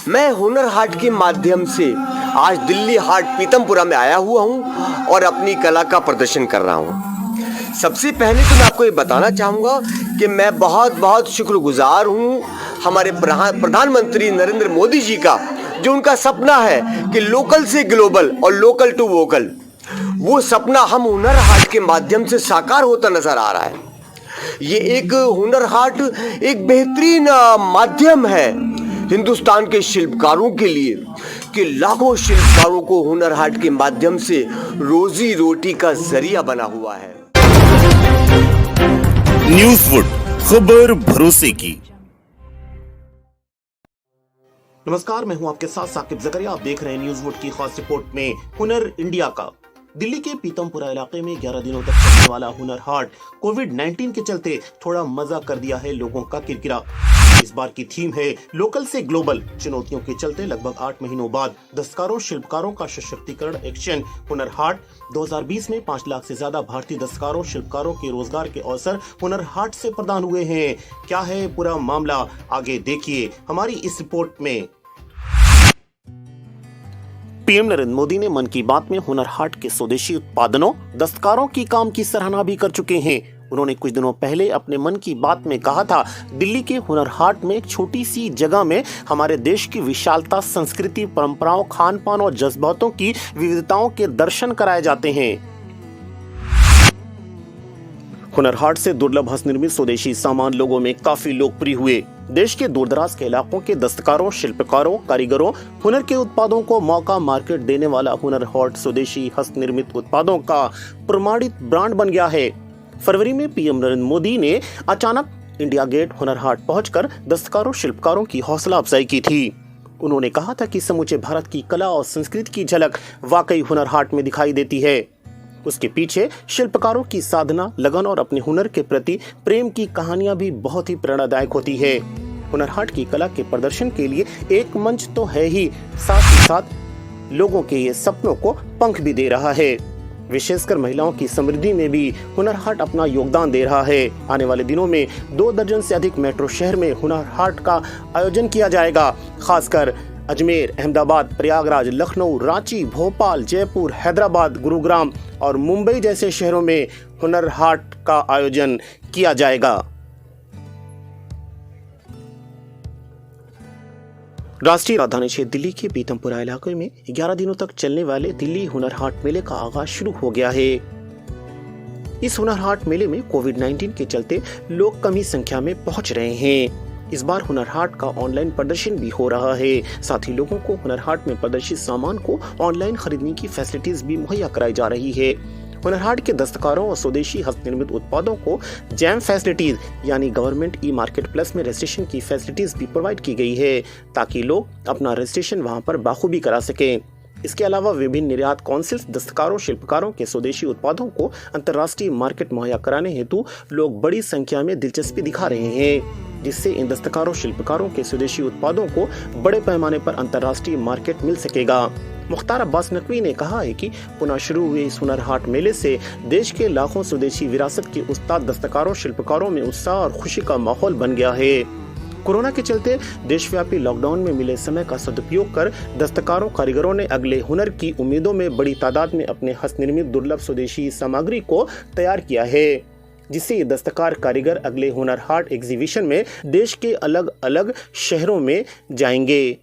मैं हुनर हाट के माध्यम से आज दिल्ली हाट पीतमपुरा में आया हुआ हूं और अपनी कला का प्रदर्शन कर रहा हूं। सबसे पहले तो मैं आपको ये बताना चाहूँगा कि मैं बहुत बहुत शुक्रगुजार हूँ हमारे प्रधानमंत्री नरेंद्र मोदी जी का, जो उनका सपना है कि लोकल से ग्लोबल और लोकल टू वोकल, वो सपना हम हुनर हाट के माध्यम से साकार होता नजर आ रहा है। ये एक हुनर हाट एक बेहतरीन माध्यम है हिंदुस्तान के शिल्पकारों के लिए कि लाखों शिल्पकारों को हुनर हाट के माध्यम से रोजी रोटी का जरिया बना हुआ है। न्यूज़वुड, खबर भरोसे की। नमस्कार, मैं हूं आपके साथ साकिब जकरिया। आप देख रहे हैं न्यूज़वुड की खास रिपोर्ट में हुनर इंडिया का। दिल्ली के पीतमपुरा इलाके में 11 दिनों तक चलने वाला हुनर हाट कोविड-19 के चलते थोड़ा मजा कर दिया है लोगों का किरकिरा। इस बार की थीम है लोकल से ग्लोबल। चुनौतियों के चलते लगभग 8 महीनों बाद दस्तकारों शिल्पकारों का सशक्तिकरण एक्शन हुनर हाट 2020 में 5 लाख से ज्यादा भारतीय दस्तकारों शिल्पकारों के रोजगार के अवसर हुनर हाट से प्रदान हुए हैं। क्या है पूरा मामला, आगे देखिए हमारी इस रिपोर्ट में। पीएम नरेंद्र मोदी ने मन की बात में हुनर हाट के स्वदेशी उत्पादनों दस्तकारों की काम की सराहना भी कर चुके हैं। उन्होंने कुछ दिनों पहले अपने मन की बात में कहा था, दिल्ली के हुनर हाट में एक छोटी सी जगह में हमारे देश की विशालता, संस्कृति, परंपराओं, खान पान और जज्बातों की विविधताओं के दर्शन कराए जाते हैं। हुनर हाट से दुर्लभ हस्तनिर्मित स्वदेशी सामान लोगों में काफी लोकप्रिय हुए। देश के दूरदराज के इलाकों के दस्तकारों, शिल्पकारों, कारीगरों, हुनर के उत्पादों को मौका मार्केट देने वाला हुनर हाट स्वदेशी हस्तनिर्मित उत्पादों का प्रमाणित ब्रांड बन गया है। फरवरी में पीएम नरेंद्र मोदी ने अचानक इंडिया गेट हुनर हाट पहुंचकर दस्तकारों, शिल्पकारों की हौसला अफजाई की थी। उन्होंने कहा था कि समूचे भारत की कला और संस्कृति की झलक वाकई हुनर हाट में दिखाई देती है। उसके पीछे शिल्पकारों की साधना, लगन और अपने हुनर के प्रति प्रेम की कहानियां भी बहुत ही प्रेरणादायक होती है। हुनर हाट की कला के प्रदर्शन के लिए एक मंच तो है ही साथ लोगों के ये सपनों को पंख भी दे रहा है। विशेषकर महिलाओं की समृद्धि में भी हुनर हाट अपना योगदान दे रहा है। आने वाले दिनों में 2 दर्जन से अधिक मेट्रो शहर में हुनर हाट का आयोजन किया जाएगा। खासकर अजमेर, अहमदाबाद, प्रयागराज, लखनऊ, रांची, भोपाल, जयपुर, हैदराबाद, गुरुग्राम और मुंबई जैसे शहरों में हुनर हाट का आयोजन किया जाएगा। राष्ट्रीय राजधानी क्षेत्र दिल्ली के पीतमपुरा इलाके में 11 दिनों तक चलने वाले दिल्ली हुनर हाट मेले का आगाज शुरू हो गया है। इस हुनर हाट मेले में कोविड-19 के चलते लोग कम ही संख्या में पहुंच रहे हैं। इस बार हुनर हाट का ऑनलाइन प्रदर्शन भी हो रहा है। साथ ही लोगों को हुनर हाट में प्रदर्शित सामान को ऑनलाइन खरीदने की फैसिलिटीज भी मुहैया कराई जा रही है। हुनर हाट के दस्तकारों और स्वदेशी हस्तनिर्मित उत्पादों को जैम फैसिलिटीज यानी गवर्नमेंट ई मार्केट प्लस में रजिस्ट्रेशन की फैसिलिटीज भी प्रोवाइड की गई है, ताकि लोग अपना रजिस्ट्रेशन वहां पर बाखूबी करा सकें। इसके अलावा विभिन्न निर्यात काउंसिल्स दस्तकारों, शिल्पकारों के स्वदेशी उत्पादों को अंतर्राष्ट्रीय मार्केट मुहैया कराने हेतु लोग बड़ी संख्या में दिलचस्पी दिखा रहे हैं, जिससे इन दस्तकारों, शिल्पकारों के स्वदेशी उत्पादों को बड़े पैमाने पर अंतर्राष्ट्रीय मार्केट मिल सकेगा। मुख्तार अब्बास नकवी ने कहा है कि पुनः शुरू हुए इस हुनर हाट मेले से देश के लाखों स्वदेशी विरासत के उस्ताद दस्तकारों, शिल्पकारों में उत्साह और खुशी का माहौल बन गया है। कोरोना के चलते देशव्यापी लॉकडाउन में मिले समय का सदुपयोग कर दस्तकारों, कारीगरों ने अगले हुनर की उम्मीदों में बड़ी तादाद में अपने हस्तनिर्मित दुर्लभ स्वदेशी सामग्री को तैयार किया है, जिससे ये दस्तकार कारीगर अगले हुनर हाट एग्जीबिशन में देश के अलग अलग शहरों में जाएंगे।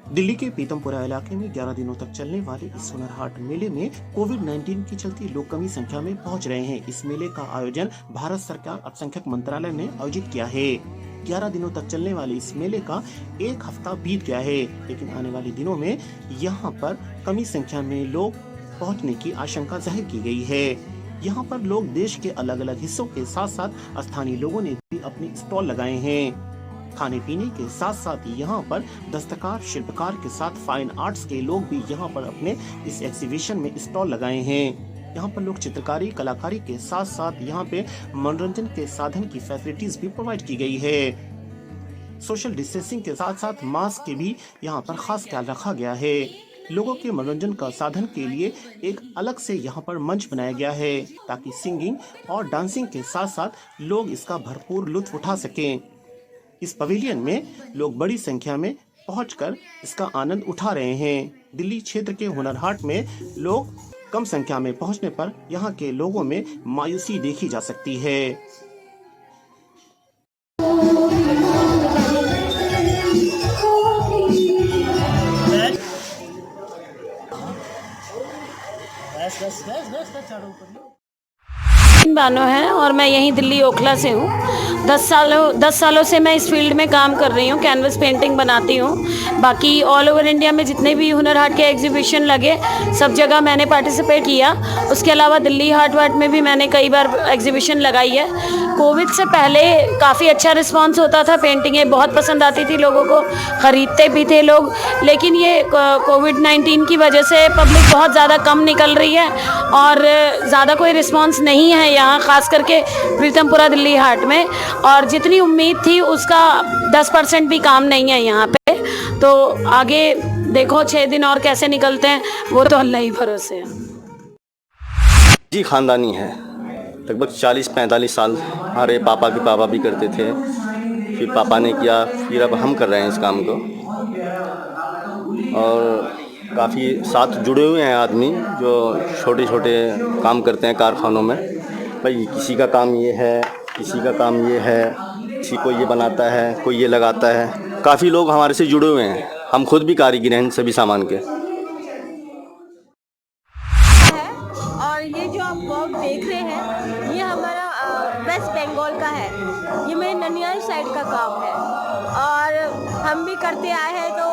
दिल्ली के पीतमपुरा इलाके में 11 दिनों तक चलने वाले इस हुनर हाट मेले में कोविड-19 के चलते लोग कम ही संख्या में पहुंच रहे हैं। इस मेले का आयोजन भारत सरकार अल्पसंख्यक मंत्रालय ने आयोजित किया है। 11 दिनों तक चलने वाले इस मेले का 1 हफ्ता बीत गया है, लेकिन आने वाले दिनों में यहाँ पर कम ही संख्या में लोग पहुँचने की आशंका जाहिर की गई है। यहाँ पर लोग देश के अलग अलग हिस्सों के साथ साथ स्थानीय लोगों ने भी अपने स्टॉल लगाए हैं। खाने पीने के साथ साथ यहाँ पर दस्तकार, शिल्पकार के साथ फाइन आर्ट्स के लोग भी यहाँ पर अपने इस एग्जीबिशन में स्टॉल लगाए हैं। यहाँ पर लोग चित्रकारी, कलाकारी के साथ साथ यहाँ पे मनोरंजन के साधन की फैसिलिटीज भी प्रोवाइड की गई है। सोशल डिस्टेंसिंग के साथ साथ मास्क के भी यहाँ पर खास ख्याल रखा गया है। लोगों के मनोरंजन का साधन के लिए एक अलग से यहाँ पर मंच बनाया गया है ताकि सिंगिंग और डांसिंग के साथ साथ लोग इसका भरपूर लुत्फ उठा सकें। इस पवेलियन में लोग बड़ी संख्या में पहुंचकर इसका आनंद उठा रहे हैं। दिल्ली क्षेत्र के हुनर हाट में लोग कम संख्या में पहुंचने पर यहाँ के लोगों में मायूसी देखी जा सकती है। बानो है और मैं यहीं दिल्ली ओखला से हूँ। 10 सालों से मैं इस फील्ड में काम कर रही हूँ, कैनवस पेंटिंग बनाती हूँ। बाकी ऑल ओवर इंडिया में जितने भी हुनर हाट के एग्जीबिशन लगे सब जगह मैंने पार्टिसिपेट किया। उसके अलावा दिल्ली हाट वाट में भी मैंने कई बार एग्जीबिशन लगाई है। कोविड से पहले काफ़ी अच्छा रिस्पांस होता था, पेंटिंगें बहुत पसंद आती थी लोगों को, ख़रीदते भी थे लोग। लेकिन ये कोविड-19 की वजह से पब्लिक बहुत ज़्यादा कम निकल रही है और ज़्यादा कोई रिस्पांस नहीं है यहाँ, ख़ास करके प्रीतमपुरा दिल्ली हाट में। और जितनी उम्मीद थी उसका 10% भी काम नहीं है यहाँ पे। तो आगे देखो 6 दिन और कैसे निकलते हैं वो तो अल्लाह ही भरोसे है। जी ख़ानदानी है, लगभग 40-45 साल हमारे पापा के पापा भी करते थे, फिर पापा ने किया, फिर अब हम कर रहे हैं इस काम को। और काफ़ी साथ जुड़े हुए हैं आदमी जो छोटे छोटे काम करते हैं कारखानों में। भाई किसी का काम ये है, किसी का काम ये है, किसी को ये बनाता है, कोई ये लगाता है। काफ़ी लोग हमारे से जुड़े हुए हैं, हम खुद भी कारीगर हैं इन सभी सामान के। और ये जो आप वर्क देख रहे हैं ये हमारा वेस्ट बंगाल का है, ये मेरे ननियाल साइड का काम है और हम भी करते आए हैं। तो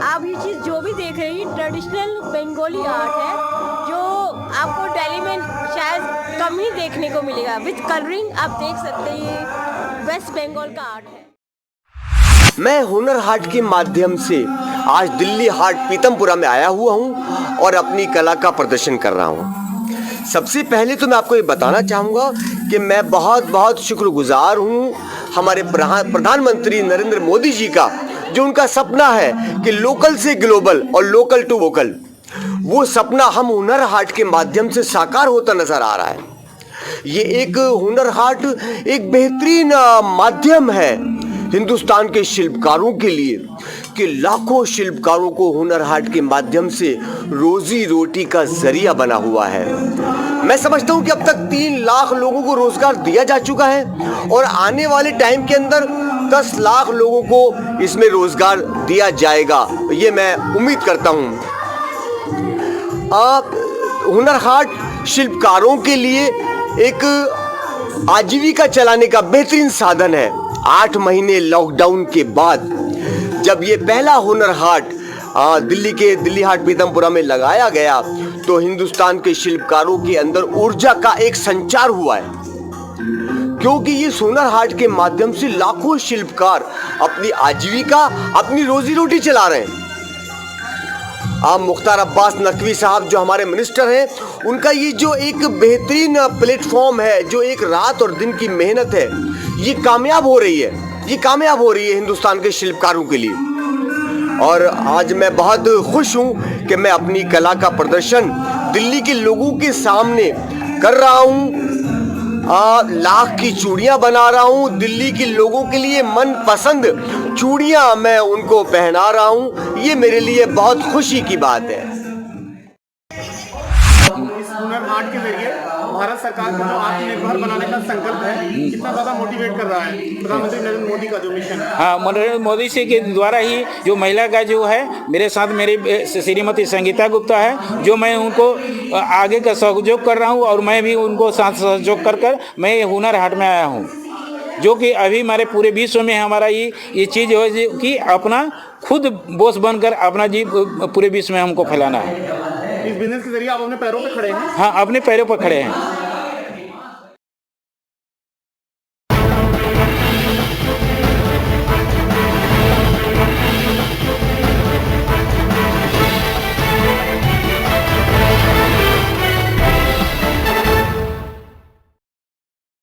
आप ये चीज़ जो भी देख रहे हैं ट्रेडिशनल बंगाली आर्ट है जो आपको दिल्ली में शायद कम ही देखने को मिलेगा। विद कलरिंग आप देख सकते हैं ये वेस्ट बंगाल का आर्ट है। मैं हुनर हाट के माध्यम से आज दिल्ली हाट पीतमपुरा में आया हुआ हूं और अपनी कला का प्रदर्शन कर रहा हूं। सबसे पहले तो मैं आपको ये बताना चाहूँगा कि मैं बहुत बहुत शुक्रगुजार हूँ हमारे प्रधानमंत्री नरेंद्र मोदी जी का, जो उनका सपना है कि लोकल से ग्लोबल और लोकल टू वोकल, वो सपना हम हुनर हाट के माध्यम से साकार होता नजर आ रहा है। ये एक हुनर हाट एक बेहतरीन माध्यम है हिंदुस्तान के शिल्पकारों के लिए कि लाखों शिल्पकारों को हुनर हाट के माध्यम से रोजी रोटी का जरिया बना हुआ है। मैं समझता हूं कि अब तक 3 लाख लोगों को रोजगार दिया जा चुका है और आने वाले टाइम के अंदर 10 लाख लोगों को इसमें रोजगार दिया जाएगा, ये मैं उम्मीद करता हूं। हुनर हाट शिल्पकारों के लिए एक आजीविका चलाने का बेहतरीन साधन है। 8 महीने लॉकडाउन के बाद जब ये पहला हुनर हाट दिल्ली हाट पीतमपुरा में लगाया गया तो हिंदुस्तान के शिल्पकारों के अंदर ऊर्जा का एक संचार हुआ है, क्योंकि ये हुनर हाट के माध्यम से लाखों शिल्पकार अपनी आजीविका, अपनी रोजी रोटी चला रहे हैं। मुख्तार अब्बास नकवी साहब जो हमारे मिनिस्टर हैं, उनका ये जो एक बेहतरीन प्लेटफॉर्म है, जो एक रात और दिन की मेहनत है, ये कामयाब हो रही है हिंदुस्तान के शिल्पकारों के लिए। और आज मैं बहुत खुश हूँ कि मैं अपनी कला का प्रदर्शन दिल्ली के लोगों के सामने कर रहा हूँ। लाख की चूड़ियाँ बना रहा हूँ, दिल्ली के लोगों के लिए मनपसंद चूड़ियाँ मैं उनको पहना रहा हूँ। ये मेरे लिए बहुत खुशी की बात है। इस हुनर हाट के जरिए भारत सरकार का जो आत्मनिर्भर बनाने का संकल्प है, कितना ज़्यादा मोटिवेट कर रहा है प्रधानमंत्री नरेंद्र मोदी का जो मिशन है। हाँ, नरेंद्र मोदी से के द्वारा ही जो महिला का जो है, मेरे साथ मेरी श्रीमती संगीता गुप्ता है, जो मैं उनको आगे का सहयोग कर रहा हूँ और मैं भी उनको साथ सहयोग कर मैं हुनर हाट में आया हूँ, जो कि अभी हमारे पूरे विश्व में हमारा ये चीज़ है कि अपना खुद बॉस बनकर अपना जी पूरे विश्व में हमको फैलाना है। इस बिजनेस के जरिए आप अपने पैरों पे खड़े हैं। हाँ, अपने पैरों पर खड़े हैं।